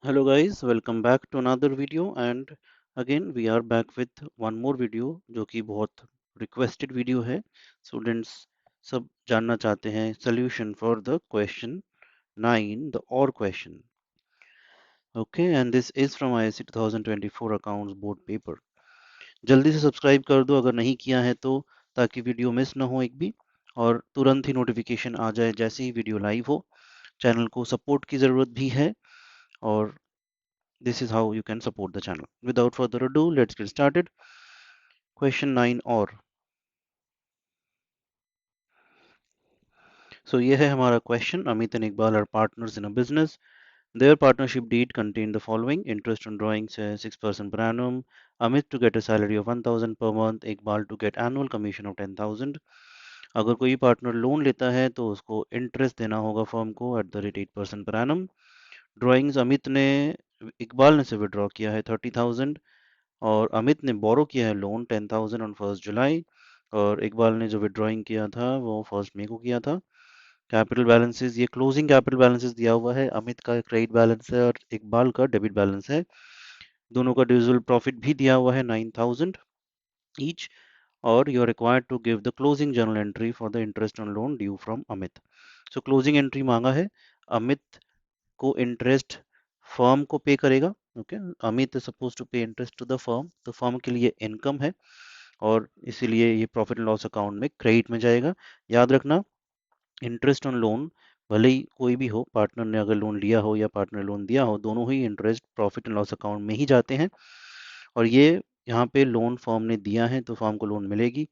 Hello guys, welcome back to another video and again we are back with one more video जो कि बहुत requested video है. Students सब जानना चाहते हैं solution for the question 9, the OR question. Okay, and this is from ISC 2024 accounts board paper. जल्दी से सब्सक्राइब कर दो अगर नहीं किया है तो ताकि वीडियो मिस ना हो एक भी और तुरंत ही नोटिफिकेशन आ जाए जैसे ही वीडियो लाइव हो. चैनल को सपोर्ट की ज़रूरत भी है और this is how you can support the channel. Without further ado, let's get started. Question 9 और so ये है हमारा question. Amit and Iqbal are partners in a business. Their partnership deed contained the following: interest on drawings 6% per annum. Amit to get a salary of 1000 per month. Iqbal to get annual commission of 10,000. अगर कोई partner loan लेता है तो उसको interest देना होगा firm को eight the rate 8% per annum. Drawings Amit ने इकबाल ने से विड्रॉ किया है 30,000 और अमित ने बोरो किया है लोन 10,000 ऑन 1 जुलाई और इकबाल ने जो विड्रॉइंग किया था वो 1 मई को किया था. कैपिटल बैलेंसेस ये क्लोजिंग कैपिटल बैलेंसेस दिया हुआ है. अमित का क्रेडिट बैलेंस है और इकबाल का डेबिट बैलेंस है. दोनों का डिविजिबल प्रॉफिट भी दिया हुआ है 9,000 ईच और you are required to give the closing journal entry for the interest on loan due from Amit. So closing entry मांगा है. अमित को इंटरेस्ट फर्म को पे करेगा. Okay, Amit suppose to pay interest to the firm तो firm के लिए income है और इसीलिए ये प्रॉफिट एंड लॉस अकाउंट में क्रेडिट में जाएगा. याद रखना इंटरेस्ट ऑन लोन भले ही कोई भी हो, पार्टनर ने अगर लोन लिया हो या पार्टनर लोन दिया हो, दोनों ही interest profit and loss account में ही जाते हैं और ये यहाँ पे लोन फर्म ने दिया है तो फर्म को लोन मिलेगी,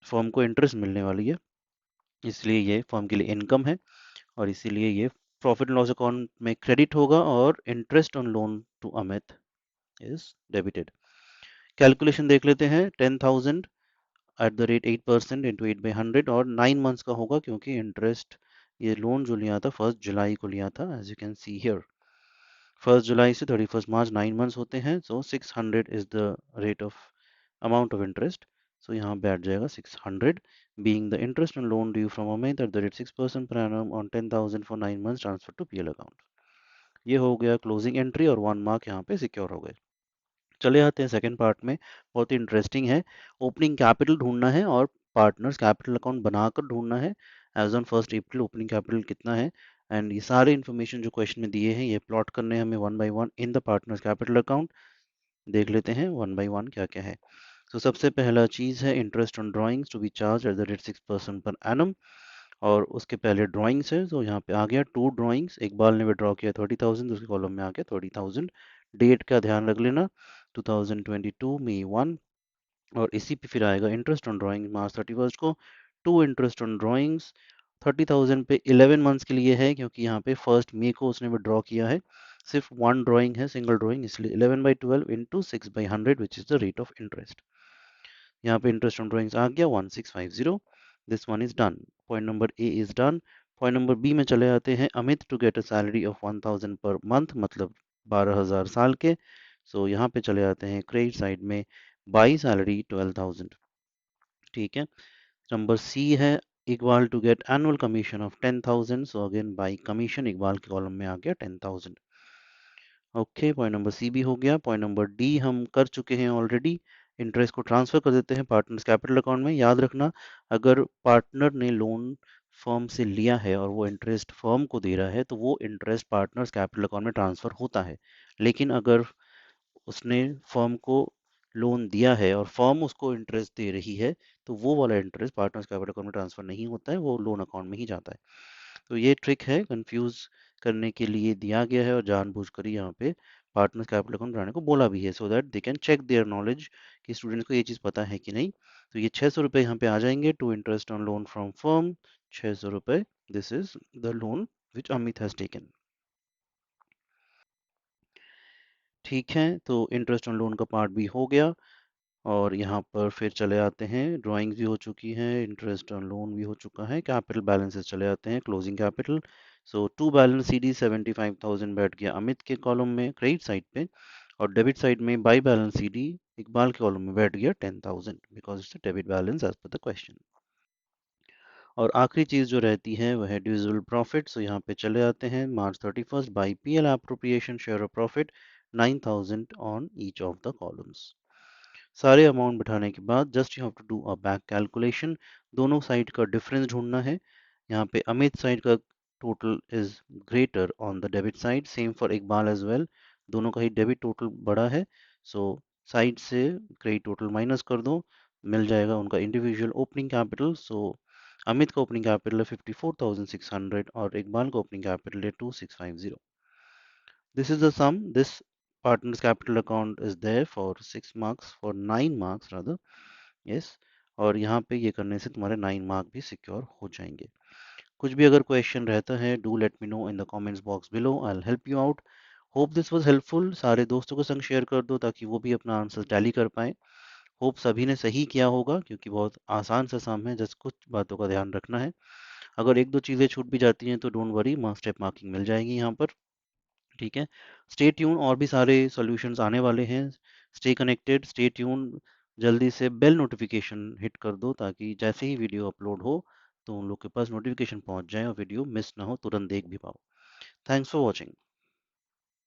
फर्म को इंटरेस्ट मिलने वाली है, इसलिए ये फर्म के लिए इनकम है और इसीलिए ये प्रॉफिट एंड लॉस अकाउंट में क्रेडिट होगा और interest on loan to Amit is debited. Calculation देख लेते हैं. 10,000 एट द रेट 8% इंटू 8/100 और 9 मंथ्स का होगा क्योंकि इंटरेस्ट ये लोन जो लिया था 1 जुलाई को लिया था. As you can see here 1 जुलाई से 31 मार्च 9 मंथ्स होते हैं. So 600 is the rate of amount of interest. So यहाँ बैठ जाएगा 600 being the interest on loan due from Amit at the rate 6% per annum on 10,000 for 9 months transferred to PL account. ये हो गया क्लोजिंग एंट्री और 1 mark यहाँ पे secure हो गए. चले आते हैं सेकंड पार्ट में. बहुत ही इंटरेस्टिंग है. ओपनिंग कैपिटल ढूंढना है और पार्टनर्स कैपिटल अकाउंट बनाकर ढूंढना है. As on 1 April opening capital कितना है एंड ये सारे इन्फॉर्मेशन जो क्वेश्चन में दिए हैं ये प्लॉट करने हैं हमें one by one in the partners capital account. देख लेते हैं वन बाय वन क्या क्या है. तो सबसे पहला चीज़ है interest on drawings to be charged at the rate 6% per annum और उसके पहले ड्राइंग्स है. तो यहाँ पे आ गया टू ड्राइंग्स. इकबाल ने विड्रॉ किया 30,000 उसके कॉलम में आ गया 30,000. डेट का ध्यान रख लेना 2022 मई 1 और इसी पे फिर आएगा इंटरेस्ट ऑन ड्राइंग मार्च 31 को. टू इंटरेस्ट ऑन ड्राइंग्स 30,000 पे 11 मंथ्स के लिए है क्योंकि यहाँ पे 1 मई को उसने विड्रॉ किया है. सिर्फ वन ड्राइंग है, सिंगल ड्राइंग, इसलिए 11/12 into 6/100 which is the rate of interest. यहाँ पे इंटरेस्ट ऑन ड्राइंग्स आ गया 1650. This one is done. Point number A is done. Point number B में चले आते हैं. Amit to get a salary of 1000 per month मतलब 12,000 साल के. सो यहाँ पे चले आते हैं क्रेडिट साइड में बाई सैलरी 12,000. ठीक है. नंबर सी है equal to get annual commission of 10,000. So again by commission Iqbal के कॉलम में आ गया 10,000. ओके, पॉइंट नंबर सी भी हो गया. पॉइंट नंबर डी हम कर चुके हैं ऑलरेडी. इंटरेस्ट को ट्रांसफर कर देते हैं पार्टनर्स कैपिटल अकाउंट में. याद रखना अगर पार्टनर ने लोन फर्म से लिया है और वो इंटरेस्ट फर्म को दे रहा है तो वो इंटरेस्ट पार्टनर्स कैपिटल अकाउंट में ट्रांसफर होता है. लेकिन अगर उसने फर्म को लोन दिया है और फर्म उसको इंटरेस्ट दे रही है तो वो वाला इंटरेस्ट पार्टनर्स कैपिटल अकाउंट में ट्रांसफर नहीं होता है, वो लोन अकाउंट में ही जाता है. तो ये ट्रिक है, कंफ्यूज करने के लिए दिया गया है और जानबूझकर ही यहाँ पे पार्टनर्स कैपिटल अकाउंट बनाने को बोला भी है so that they can check their knowledge कि स्टूडेंट्स को ये चीज़ पता है कि नहीं. तो ये 600 रुपये यहाँ पे आ जाएंगे to interest on loan from firm 600 रुपये. This is the loan which Amit has taken. ठीक है, तो इंटरेस्ट ऑन लोन का पार्ट भी हो गया और यहाँ पर फिर चले आते हैं. ड्राइंग्स भी हो चुकी हैं, इंटरेस्ट ऑन लोन भी हो चुका है, कैपिटल बैलेंसेस चले आते हैं. Closing capital so to balance CD 75,000 बैठ गया अमित के कॉलम में क्रेडिट साइड पे और डेबिट साइड में बाई बैलेंस सीडी इकबाल के कॉलम में बैठ गया 10,000 because it's debit balance as per the question. और आखिरी चीज़ जो रहती है वह है डिविजिबल प्रॉफिट। सो यहाँ पे चले आते हैं March 31st by PL appropriation share of profit 9000 on each of the columns. सारे अमाउंट बिठाने के बाद just you have to do a back calculation. दोनों साइड का डिफरेंस ढूंढना है। यहाँ पे अमित साइड का total is greater on the debit side, same for Iqbal as well. दोनों का ही डेबिट टोटल बड़ा है। सो साइड से क्रेडिट टोटल माइनस कर दो, मिल जाएगा उनका इंडिविजुअल ओपनिंग कैपिटल। सो अमित का ओपनिंग कैपिटल है 54,600 और इकबाल का ओपनिंग कैपिटल है 2650। This is the sum. This partner's capital account is there for 6 marks, for 9 marks rather. Yes. और यहाँ पे ये करने से तुम्हारे 9 मार्क भी सिक्योर हो जाएंगे। कुछ भी अगर क्वेश्चन रहता है, do let me know in the comments box below, I will help you out. Hope this was helpful. सारे दोस्तों के संग शेयर कर दो ताकि वो भी अपना आंसर टैली कर पाए। होप सभी ने सही किया होगा क्योंकि बहुत आसान सा सम है, जस्ट कुछ बातों का ध्यान रखना है। अगर एक दो चीज़ें छूट भी जाती हैं तो डोंट वरी, स्टेप मार्किंग मिल जाएगी यहाँ पर। ठीक है, स्टे ट्यून, और भी सारे सॉल्यूशंस आने वाले हैं। Stay connected, stay tune. जल्दी से बेल नोटिफिकेशन हिट कर दो ताकि जैसे ही वीडियो अपलोड हो तो उन लोग के पास नोटिफिकेशन पहुंच जाए और वीडियो मिस ना हो, तुरंत देख भी पाओ। Thanks for watching.